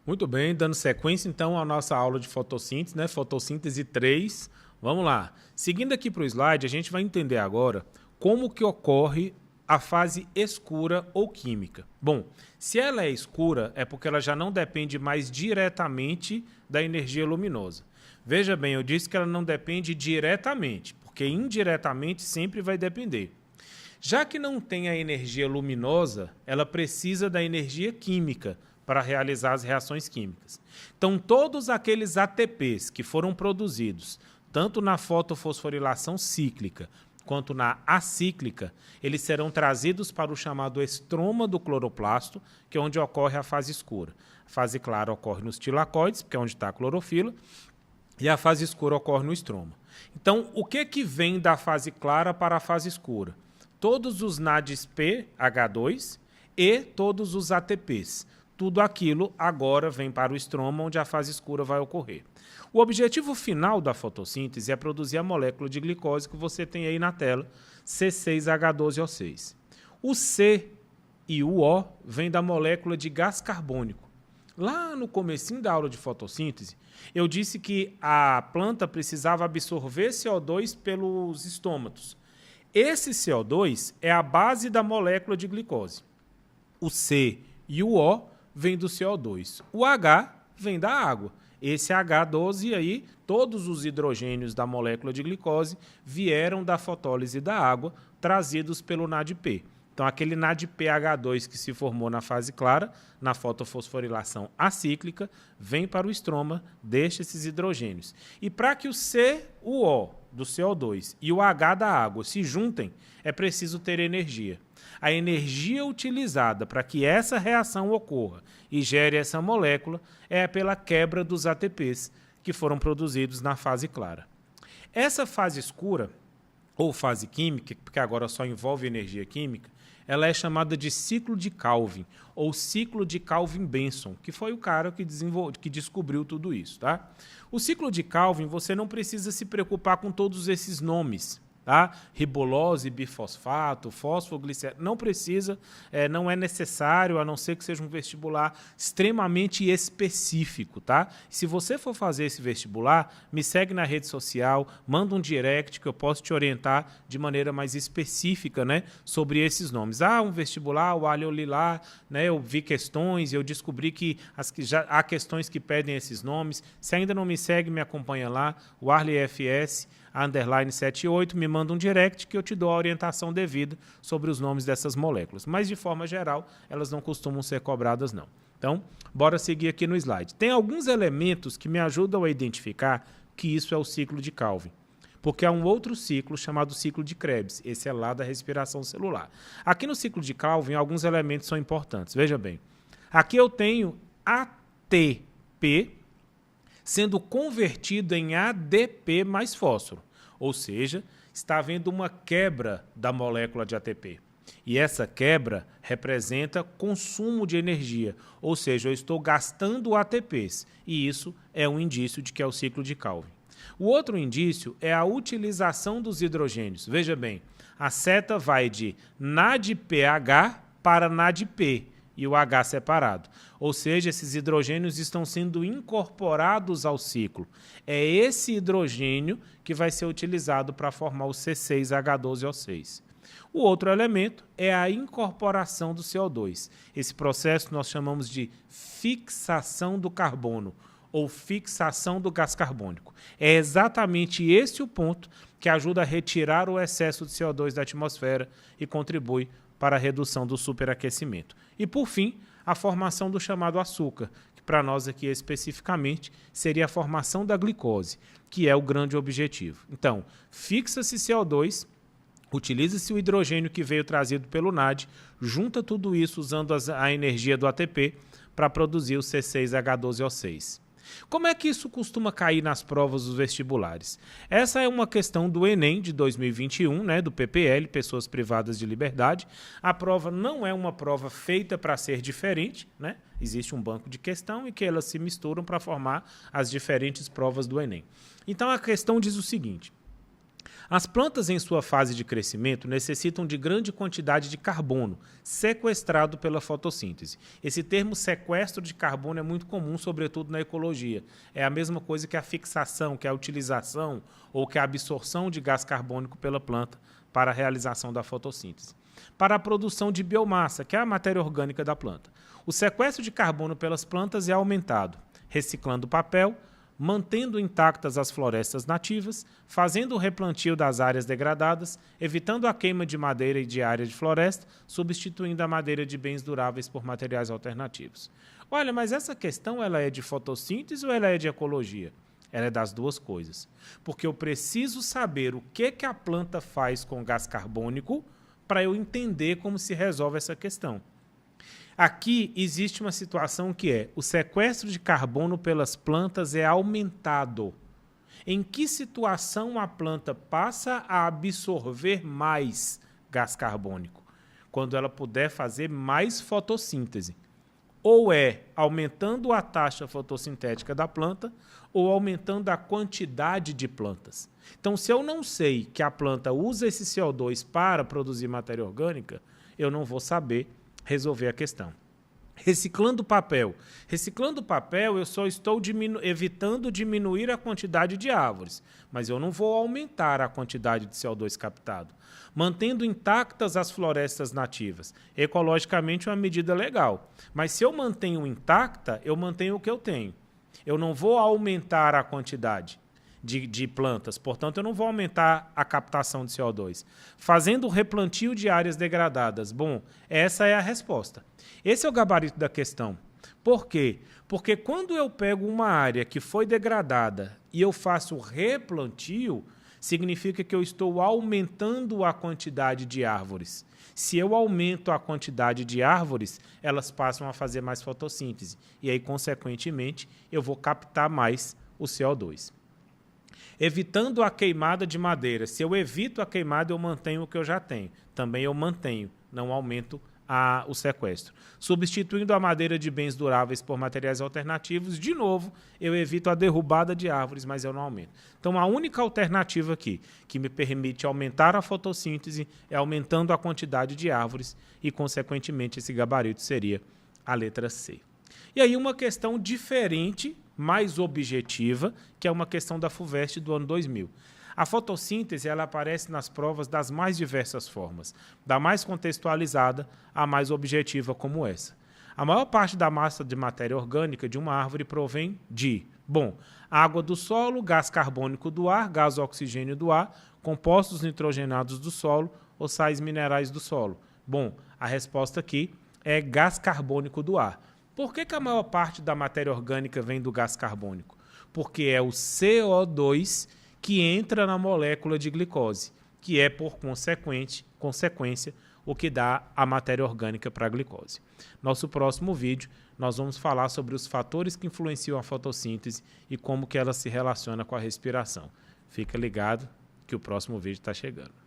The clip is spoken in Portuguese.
Muito bem, dando sequência então à nossa aula de fotossíntese, né? Fotossíntese 3. Vamos lá. Seguindo aqui para o slide, a gente vai entender agora como que ocorre a fase escura ou química. Bom, se ela é escura, é porque ela já não depende mais diretamente da energia luminosa. Veja bem, eu disse que ela não depende diretamente, porque indiretamente sempre vai depender. Já que não tem a energia luminosa, ela precisa da energia química para realizar as reações químicas. Então, todos aqueles ATPs que foram produzidos, tanto na fotofosforilação cíclica quanto na acíclica, eles serão trazidos para o chamado estroma do cloroplasto, que é onde ocorre a fase escura. A fase clara ocorre nos tilacoides, que é onde está a clorofila, e a fase escura ocorre no estroma. Então, o que vem da fase clara para a fase escura? Todos os NADP H2 e todos os ATPs. Tudo aquilo agora vem para o estroma, onde a fase escura vai ocorrer. O objetivo final da fotossíntese é produzir a molécula de glicose que você tem aí na tela, C6H12O6. O C e o O vêm da molécula de gás carbônico. Lá no comecinho da aula de fotossíntese, eu disse que a planta precisava absorver CO2 pelos estômatos. Esse CO2 é a base da molécula de glicose. O C e o O vem do CO2. O H vem da água. Esse H12 aí, todos os hidrogênios da molécula de glicose vieram da fotólise da água, trazidos pelo NADP. Então, aquele NADPH2 que se formou na fase clara, na fotofosforilação acíclica, vem para o estroma, deixa esses hidrogênios. E para que o C, o O do CO2 e o H da água se juntem, é preciso ter energia. A energia utilizada para que essa reação ocorra e gere essa molécula é pela quebra dos ATPs que foram produzidos na fase clara. Essa fase escura, ou fase química, porque agora só envolve energia química, ela é chamada de ciclo de Calvin, ou ciclo de Calvin-Benson, que foi o cara que descobriu tudo isso. Tá? O ciclo de Calvin, você não precisa se preocupar com todos esses nomes. Tá? Ribolose, bifosfato, fosfoglicerol, não precisa, não é necessário, a não ser que seja um vestibular extremamente específico. Tá? Se você for fazer esse vestibular, me segue na rede social, manda um direct que eu posso te orientar de maneira mais específica, né, sobre esses nomes. Um vestibular, o Aliolilá, né, eu vi questões e eu descobri que já há questões que pedem esses nomes. Se ainda não me segue, me acompanha lá, o ArleyFS, _ 78, me manda um direct que eu te dou a orientação devida sobre os nomes dessas moléculas. Mas, de forma geral, elas não costumam ser cobradas, não. Então, bora seguir aqui no slide. Tem alguns elementos que me ajudam a identificar que isso é o ciclo de Calvin, porque há um outro ciclo chamado ciclo de Krebs. Esse é lá da respiração celular. Aqui no ciclo de Calvin, alguns elementos são importantes. Veja bem, aqui eu tenho ATP sendo convertido em ADP mais fósforo, ou seja, está havendo uma quebra da molécula de ATP. E essa quebra representa consumo de energia, ou seja, eu estou gastando ATPs, e isso é um indício de que é o ciclo de Calvin. O outro indício é a utilização dos hidrogênios. Veja bem, a seta vai de NADPH para NADP, e o H separado. Ou seja, esses hidrogênios estão sendo incorporados ao ciclo. É esse hidrogênio que vai ser utilizado para formar o C6H12O6. O outro elemento é a incorporação do CO2. Esse processo nós chamamos de fixação do carbono, ou fixação do gás carbônico. É exatamente esse o ponto que ajuda a retirar o excesso de CO2 da atmosfera e contribui para a redução do superaquecimento. E, por fim, a formação do chamado açúcar, que para nós aqui especificamente seria a formação da glicose, que é o grande objetivo. Então, fixa-se CO2, utiliza-se o hidrogênio que veio trazido pelo NAD, junta tudo isso usando a energia do ATP para produzir o C6H12O6. Como é que isso costuma cair nas provas dos vestibulares? Essa é uma questão do Enem de 2021, né, do PPL, Pessoas Privadas de Liberdade. A prova não é uma prova feita para ser diferente, né? Existe um banco de questão e que elas se misturam para formar as diferentes provas do Enem. Então a questão diz o seguinte: As plantas em sua fase de crescimento necessitam de grande quantidade de carbono, sequestrado pela fotossíntese. Esse termo sequestro de carbono é muito comum, sobretudo na ecologia. É a mesma coisa que a fixação, que a utilização ou que a absorção de gás carbônico pela planta para a realização da fotossíntese. Para a produção de biomassa, que é a matéria orgânica da planta. O sequestro de carbono pelas plantas é aumentado, reciclando papel, mantendo intactas as florestas nativas, fazendo o replantio das áreas degradadas, evitando a queima de madeira e de área de floresta, substituindo a madeira de bens duráveis por materiais alternativos. Olha, mas essa questão ela é de fotossíntese ou ela é de ecologia? Ela é das duas coisas. Porque eu preciso saber o que a planta faz com gás carbônico para eu entender como se resolve essa questão. Aqui existe uma situação que é o sequestro de carbono pelas plantas é aumentado. Em que situação a planta passa a absorver mais gás carbônico? Quando ela puder fazer mais fotossíntese. Ou é aumentando a taxa fotossintética da planta, ou aumentando a quantidade de plantas. Então, se eu não sei que a planta usa esse CO2 para produzir matéria orgânica, eu não vou saber resolver a questão. Reciclando papel. Reciclando papel, eu só estou evitando diminuir a quantidade de árvores, mas eu não vou aumentar a quantidade de CO2 captado. Mantendo intactas as florestas nativas. Ecologicamente é uma medida legal, mas se eu mantenho intacta, eu mantenho o que eu tenho. Eu não vou aumentar a quantidade de plantas, portanto, eu não vou aumentar a captação de CO2. Fazendo o replantio de áreas degradadas. Bom, essa é a resposta. Esse é o gabarito da questão. Por quê? Porque quando eu pego uma área que foi degradada e eu faço replantio, significa que eu estou aumentando a quantidade de árvores. Se eu aumento a quantidade de árvores, elas passam a fazer mais fotossíntese. E aí, consequentemente, eu vou captar mais o CO2. Evitando a queimada de madeira. Se eu evito a queimada, eu mantenho o que eu já tenho. Também eu mantenho, não aumento o sequestro. Substituindo a madeira de bens duráveis por materiais alternativos, de novo, eu evito a derrubada de árvores, mas eu não aumento. Então, a única alternativa aqui que me permite aumentar a fotossíntese é aumentando a quantidade de árvores e, consequentemente, esse gabarito seria a letra C. E aí uma questão diferente, mais objetiva, que é uma questão da FUVEST do ano 2000. A fotossíntese ela aparece nas provas das mais diversas formas, da mais contextualizada à mais objetiva como essa. A maior parte da massa de matéria orgânica de uma árvore provém de, água do solo, gás carbônico do ar, gás oxigênio do ar, compostos nitrogenados do solo ou sais minerais do solo. A resposta aqui é gás carbônico do ar. Por que a maior parte da matéria orgânica vem do gás carbônico? Porque é o CO2 que entra na molécula de glicose, que é, por consequência, o que dá a matéria orgânica para a glicose. Nosso próximo vídeo, nós vamos falar sobre os fatores que influenciam a fotossíntese e como que ela se relaciona com a respiração. Fica ligado que o próximo vídeo está chegando.